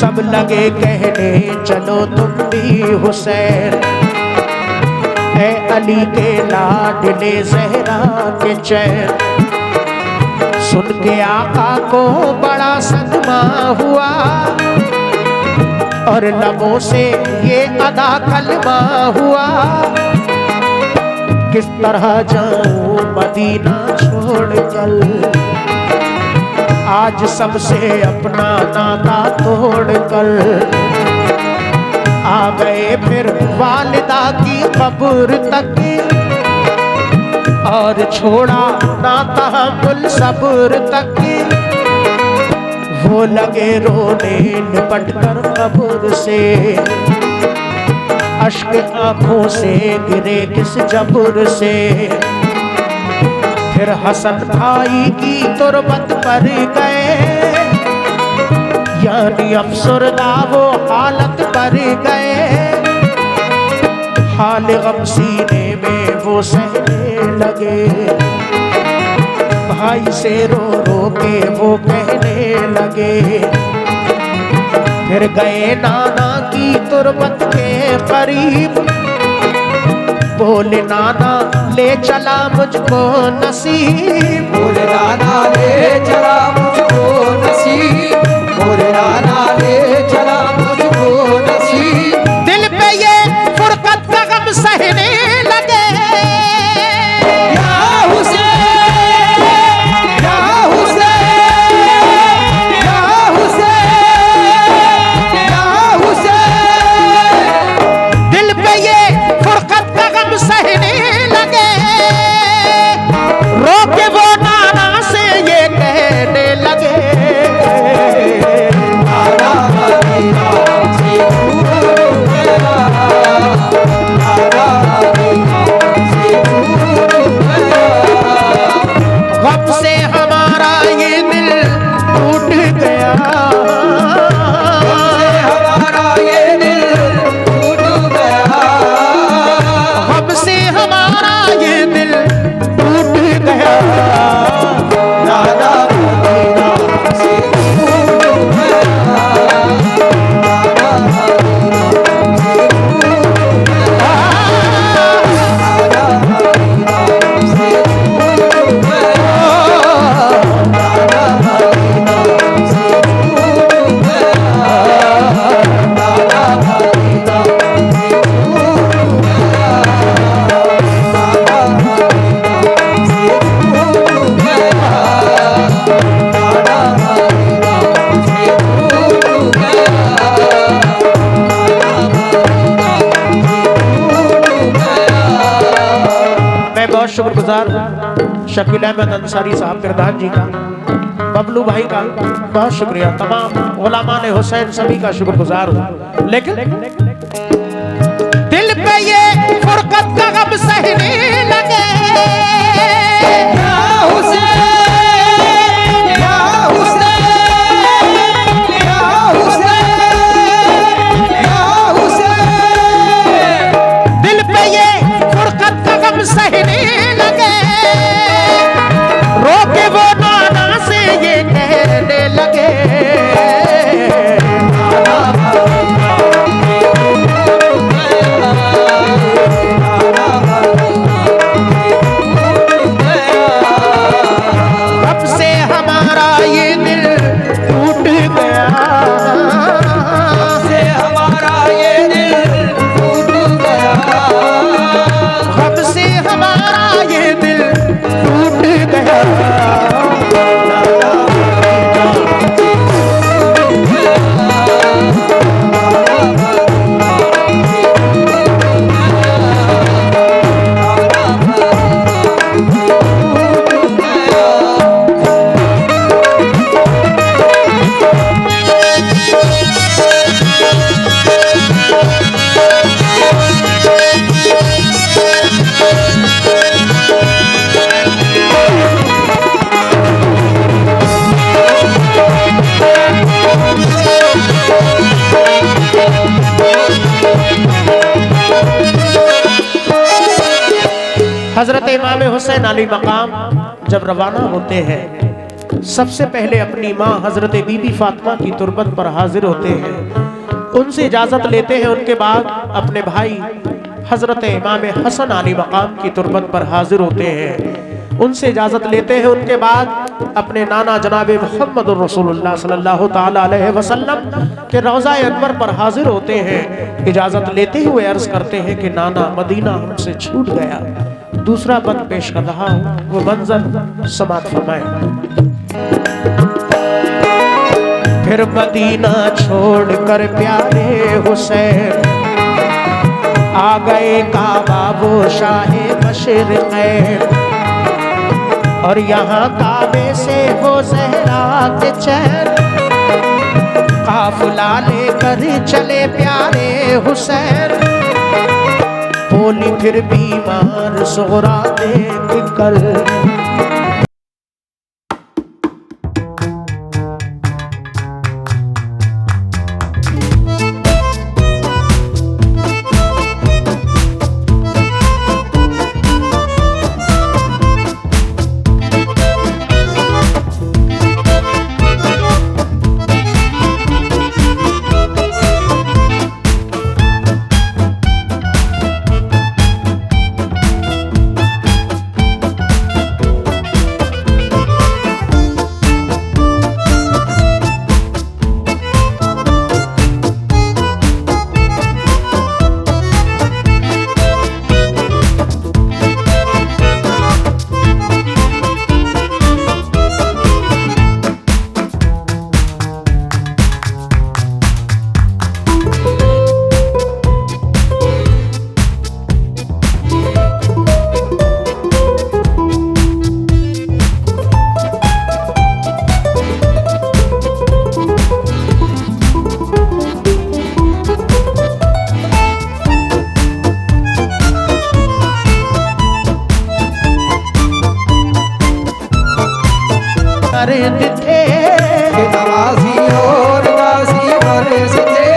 सब लगे कहने चलो तुम भी हुसैन, ऐ अली के लाडले ज़हरा के चैन। सुन के आका को बड़ा सदमा हुआ और लबों से ये अदा कलमा हुआ, किस तरह जाऊं मदीना छोड़कर, आज सबसे अपना नाता तोड़कर। आ गए फिर वालिदा की कब्र तक और छोड़ा नाता मुल सब्र तक। वो लगे रोने लिपट कर कब्र से, अश्क आंखों से गिरे किस जबर से। फिर हसन भाई की तुरबत पर गए, यानी अफसरदा वो हालत पर गए। हाल गम सीने में वो सहने लगे, भाई से रो रो के वो कहने लगे। फिर गए नाना की तुरबत के करीब, बोले नाना ले चला मुझको नसीब। बोले नाना ले चला मुझको नसीब, बोले नाना ले चला मुझको नसीब। दिल पे ये फुरकत का गम सहने लगे, या हुसैन, या हुसैन, या हुसैन, या हुसैन। दिल पे ये फुरकत का गम सहने लगे। रो के वो नाना से ये कहने लगे, नाना मदीना से दूर गया, नाना मदीना से दूर गया। गम से हमारा ये दिल टूट गया, हमारा ये दिल टूट गया, हमसे हमारा ये दिल टूट गया। नाना मदीना से दूर गया, नाना मदीना से दूर गया, नाना मदीना से दूर गया, नाना मदीना से दूर गया, नाना मदीना से दूर मैं बहुत शुक्रगुजार शकील अहमद अंसारी साहब प्रधान जी का, बबलू भाई का बहुत शुक्रिया। तमाम उलमा ने हुसैन सभी का शुक्रगुजार हूँ। लेकिन दिल पे ये फुरकत का गम सहने लगे। या हुसैन, या हुसैन, या हुसैन, या हुसैन। दिल पे ये फुरकत का गम सहने लगे। रो के वो नाना से ये कहने लगे, नाना मदीना अब से हमारा ये दिल टूट गया, से हमारा ये दिल टूट गया, अब से हमारा ये दिल टूट गया। नाना मदीना से दूर गया, नाना मदीना से दूर गया, नाना मदीना से दूर गया। हजरत इमाम हुसैन अली मकाम जब रवाना होते हैं, सबसे पहले अपनी माँ हजरत बीबी फातिमा की तुरबत पर हाजिर होते हैं, उनसे इजाज़त लेते हैं। उनके बाद अपने भाई हजरत इमाम हसन अली मकाम की तुरबत पर हाजिर होते हैं, उनसे इजाज़त लेते हैं। उनके बाद अपने नाना जनाब मोहम्मद रसूलुल्लाह सल्लल्लाहु ताला अलैहि वसल्लम के रोज़ा अकबर पर हाजिर होते हैं। इजाज़त लेते हुए अर्ज़ करते हैं कि नाना, मदीना हमसे छूट गया, दूसरा बंद पेश कर रहा हूँ, वो मंजर समात फरमाए। फिर मदीना छोड़कर प्यारे हुसैन आ गए काबा वो शाहे मशरिक़, और यहाँ काबे से वो ज़हरा के चैन काफिला लेकर चले प्यारे हुसैन। बोली फिर बीमार ज़ोहरा देख कर, थे नवाजी और गाजी बरस थे,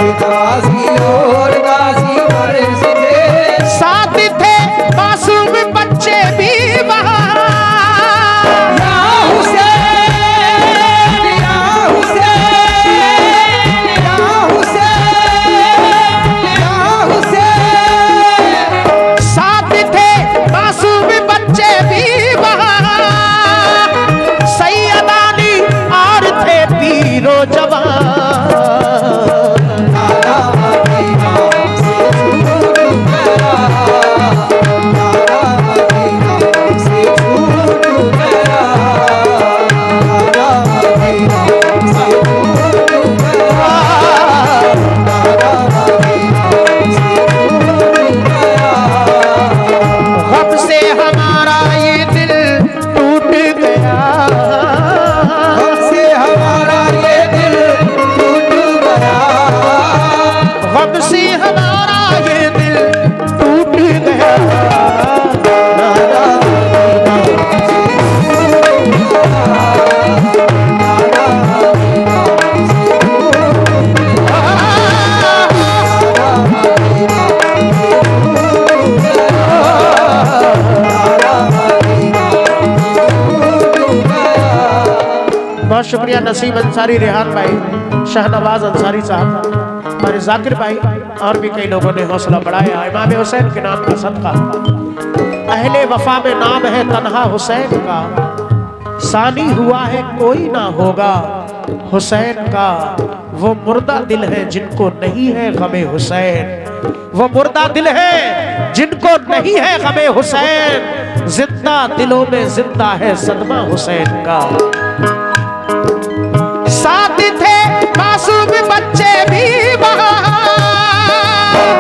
नवाजी और गाजी बरस थे। साथ थे मासूम बच्चे भी वहाँ, या हुसैन, या हुसैन, या हुसैन, या हुसैन। साथ थे मासूम बच्चे भी वहाँ, सैयदानी और थे पीरो जवान। गम से हमारा ये दिल टूट गया, हमसे हमारा ये दिल टूट गया, गम से हमारा ये दिल टूट गया। बहुत शुक्रिया नसीम अंसारी, रेहान भाई, शाहनवाज अंसारी साहब, हमारे जाकिर भाई और भी कई लोगों ने हौसला बढ़ाया। इमाम हुसैन के नाम का सदका, अहले वफा में नाम है तन्हा हुसैन का, सानी हुआ है कोई ना होगा हुसैन का। वो मुर्दा दिल है जिनको नहीं है गमे हुसैन, वो मुर्दा दिल है जिनको नहीं है गमे हुसैन, जिंदा दिलों में जिंदा है सदमा हुसैन का। साथ थे मासूम बच्चे भी वहाँ,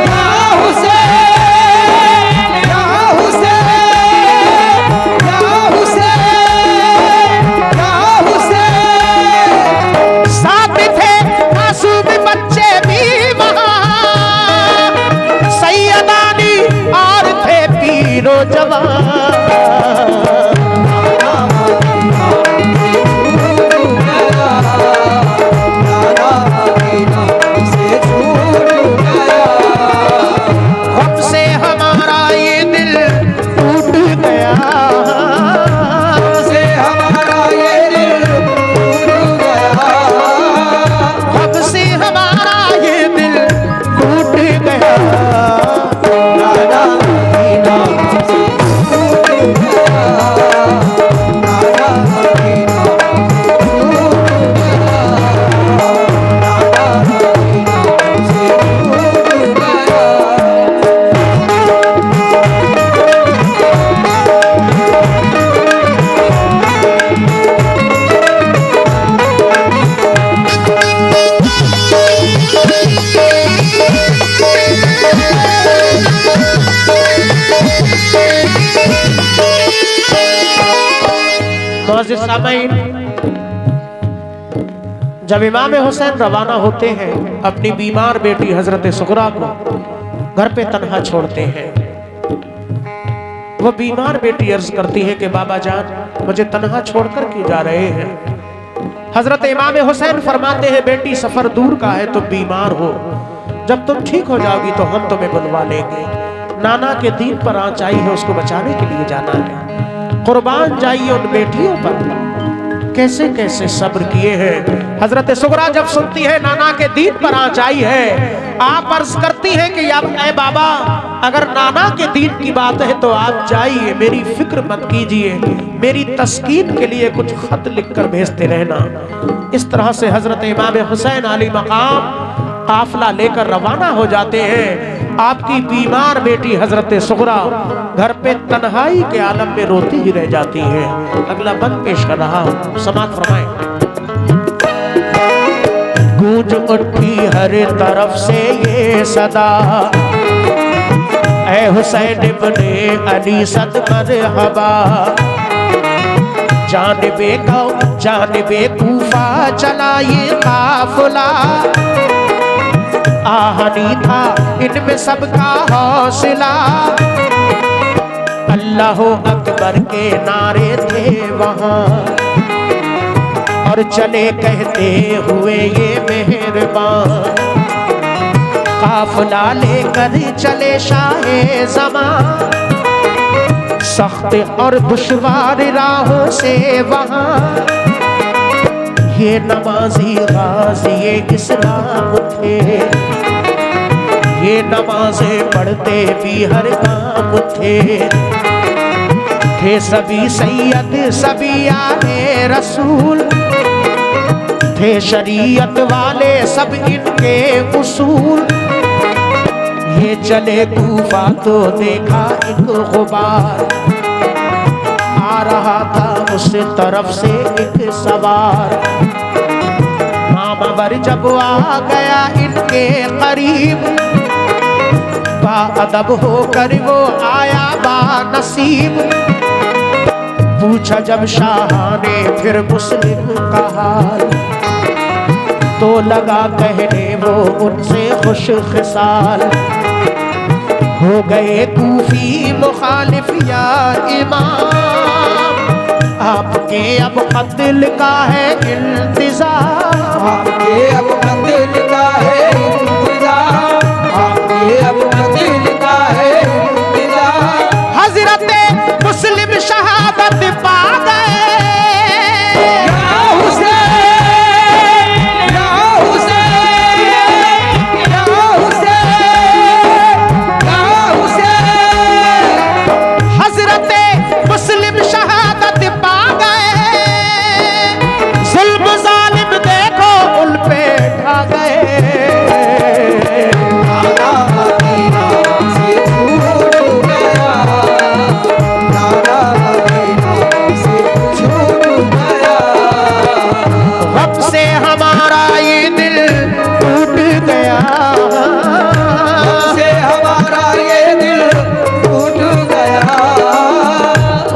या हुसैन, या हुसैन, या हुसैन, या हुसैन। साथ थे मासूम बच्चे भी वहाँ, सैयदानी और थे पीरो जवान। हमसे हमारा ये दिल टूट गया, हमसे हमारा ये जब इमाम हुसैन रवाना होते हैं अपनी बीमार बेटी हजरत सुगरा को घर पे तन्हा छोड़ते हैं। वो बीमार बेटी अर्ज करती है कि बाबा जान मुझे तन्हा छोड़कर क्यों जा रहे हैं। हजरत इमाम हुसैन फरमाते हैं बेटी सफर दूर का है, तुम बीमार हो, जब तुम ठीक हो जाओगी तो हम तुम्हें बुलवा लेंगे। नाना के दीन पर आंच आई है, उसको बचाने के लिए जाना है। कुर्बान जाइए उन बेटियों पर, कैसे कैसे सब्र किए हैं। हजरत सुगरा जब सुनती है नाना के दीन पर आंच आई है, आप अर्ज करती हैं कि अब ऐ बाबा अगर नाना के दीन की बात है तो आप जाइए, मेरी फिक्र मत कीजिए, मेरी तस्कीन के लिए कुछ खत लिखकर भेजते रहना। इस तरह से हजरत इमाम हुसैन अली मकाम काफिला लेकर रवाना हो जाते हैं। आपकी बीमार बेटी हजरत सुगरा घर पे तन्हाई के आलम में रोती ही रह जाती है। अगला बंद पेश कर रहा हूं, समाप्त फरमाएं। गूंज उठी हर तरफ से ये सदा, ऐ हुसैन इब्ने अली सद मरहबा। जानिबे कूफा चला ये काफिला, आहनी था इनमें सबका हौसला। अल्लाह अकबर के नारे थे वहाँ, और चले कहते हुए ये मेहरबान। काफिला लेकर चले शाहे ज़मां, सख्त और दुश्वार राहों से वहाँ। ये नमाजी गाज़ी इस्लाम थे, ये नमाज़ें पढ़ते भी हर काम थे सभी सैयद सभी आले रसूल, थे शरीयत वाले सब इनके उसूल। ये चले कूफा तो देखा एक गुबार, आ रहा था उस तरफ से एक सवार। मामावर जब आ गया इनके करीब, बाअदब होकर वो आया बानसीब। पूछा जब शाह ने फिर मुस्लिम का हाल, तो लगा कहने वो उनसे खुश खिसाल। हो गए कूफी मुखालिफ या इमाम, आपके अब कत्ल का है इंतज़ार। आपके अब कत्ल का है इंतज़ार, आपके अब कत्ल का है इंतज़ार। हज़रत मुस्लिम शहादत पा गए, या हुसैन, या हुसैन, या हुसैन, या हुसैन। हज़रत मुस्लिम शहादत पा गए, ज़ुल्म ज़ालिम देखो उन पे ढा गए। नाना मदीना से छूट गया, नाना मदीना से छूट गया। गम से हमारा ये दिल टूट गया, से हमारा ये दिल टूट गया।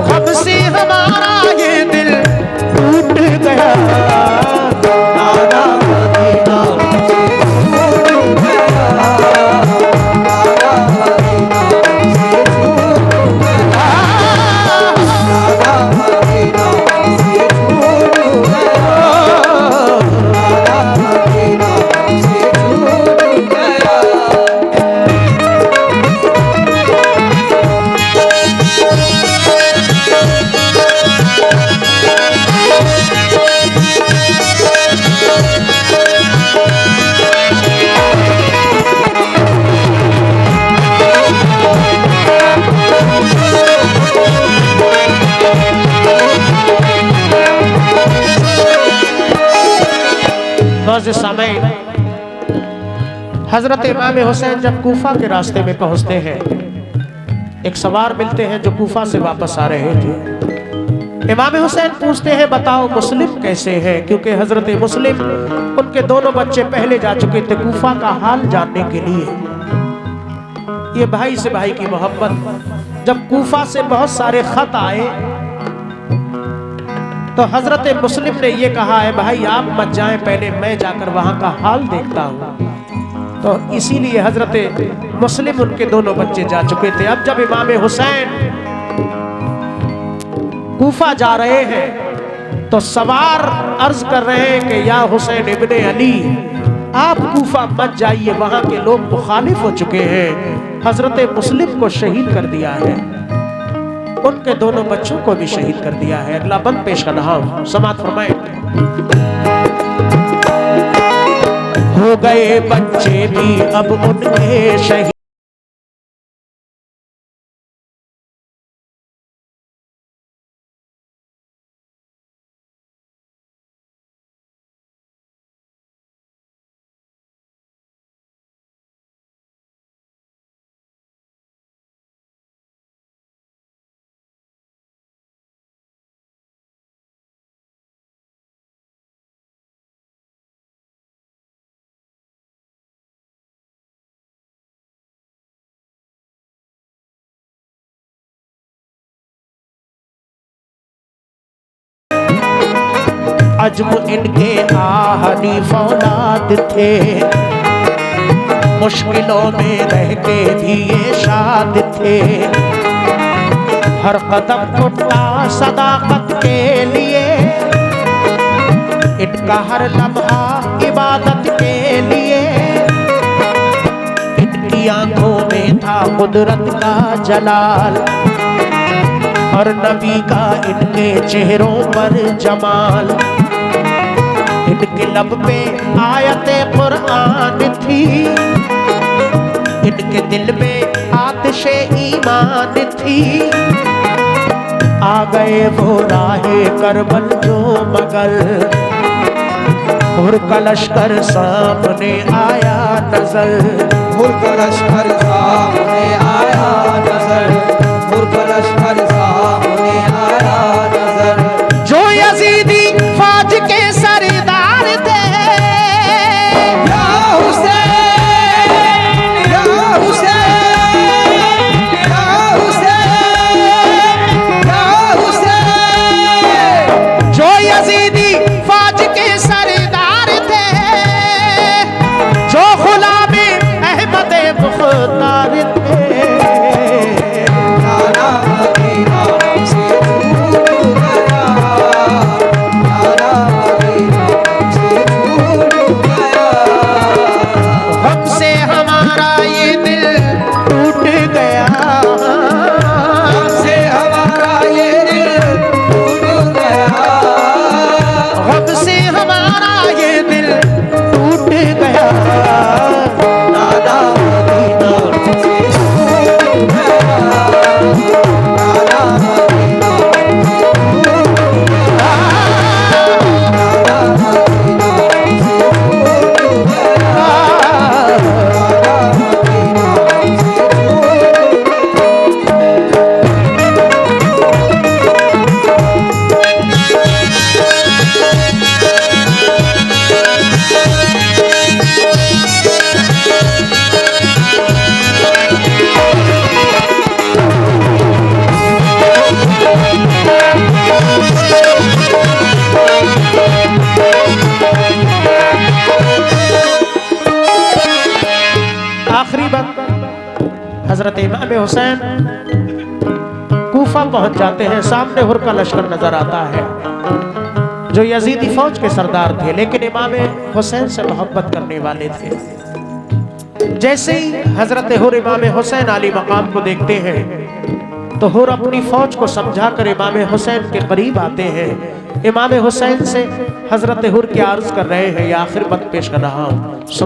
गम से हमारा ये दिल टूट गया। नाना मदीना से छूट गया, नाना मदीना से छूट गया, नाना मदीना से छूट गया, नाना मदीना से छूट गया। मौजूद सामईन, हजरत इमाम हुसैन जब कूफा के रास्ते में पहुंचते हैं, एक सवार मिलते हैं जो कूफा से वापस आ रहे थे। इमाम हुसैन पूछते हैं बताओ मुस्लिम कैसे हैं, क्योंकि हजरत मुस्लिम उनके दोनों बच्चे पहले जा चुके थे कूफा का हाल जानने के लिए। ये भाई से भाई की मोहब्बत। जब कूफा से बहुत सारे खत आए तो हजरत मुस्लिम ने ये कहा है भाई आप मत जाएं, पहले मैं जाकर वहां का हाल देखता हूं। तो इसीलिए हजरत मुस्लिम उनके दोनों बच्चे जा चुके थे। अब जब इमाम हुसैन कूफा जा रहे हैं तो सवार अर्ज कर रहे हैं कि या हुसैन इब्ने अली आप कूफा मत जाइए, वहां के लोग मुखालिफ हो चुके हैं, हजरत मुस्लिम को शहीद कर दिया है, उनके दोनों बच्चों को भी शहीद कर दिया है। अगला बंद पेश कर रहा हूं, समाअत फरमाएं। हो गए बच्चे भी अब उनके शहीद, अजम इनके आहनी फौलाद थे, मुश्किलों में रह के भी ये शाद थे, हर कदम उठा सदाकत के लिए, इनका हर लम्हा इबादत के लिए, इनकी आंखों में था कुदरत का जलाल और नबी का इनके चेहरों पर जमाल, इनके लब पे आयते कुरान थी, इनके दिल में आतिशे ईमान थी, आ गए वो राहे करबल जो मगल, हुर का लश्कर सामने आया नजर, हुर का लश्कर सामने आया नजर, हुर का लश्कर सामने आया नजर, जो यजीदी फौज के सरदार थे, या हुसैन या हुसैन या हुसैन या हुसैन, जो यजीदी फौज के सरदार थे, जो गुलामी अहमद मुख्तार थे, नाना मदीना से छूट गया, नाना मदीना से छूट गया, हमसे हमारा ये दिल टूट गया, हमसे हमारा ये दिल टूट गया, हमसे हमारा ये दिल टूट गया, नाना मदीना से छूट गया, नाना मदीना से छूट गया, नाना मदीना से छूट गया, नाना मदीना से छूट गया। आखिरी बात, हजरत इमाम हुसैन कूफा पहुंच जाते हैं, सामने हुर का लश्कर नजर आता है, जो यजीदी फौज के सरदार थे, लेकिन इमाम हुसैन से मोहब्बत करने वाले थे। जैसे ही हजरत हुर इमाम हुसैन आली मकाम को देखते हैं तो हुर अपनी फौज को समझाकर इमाम हुसैन के करीब आते हैं। इमाम हुसैन से हजरत हुर की अर्ज कर रहे हैं, या आखिर बात पेश कर रहा हूँ।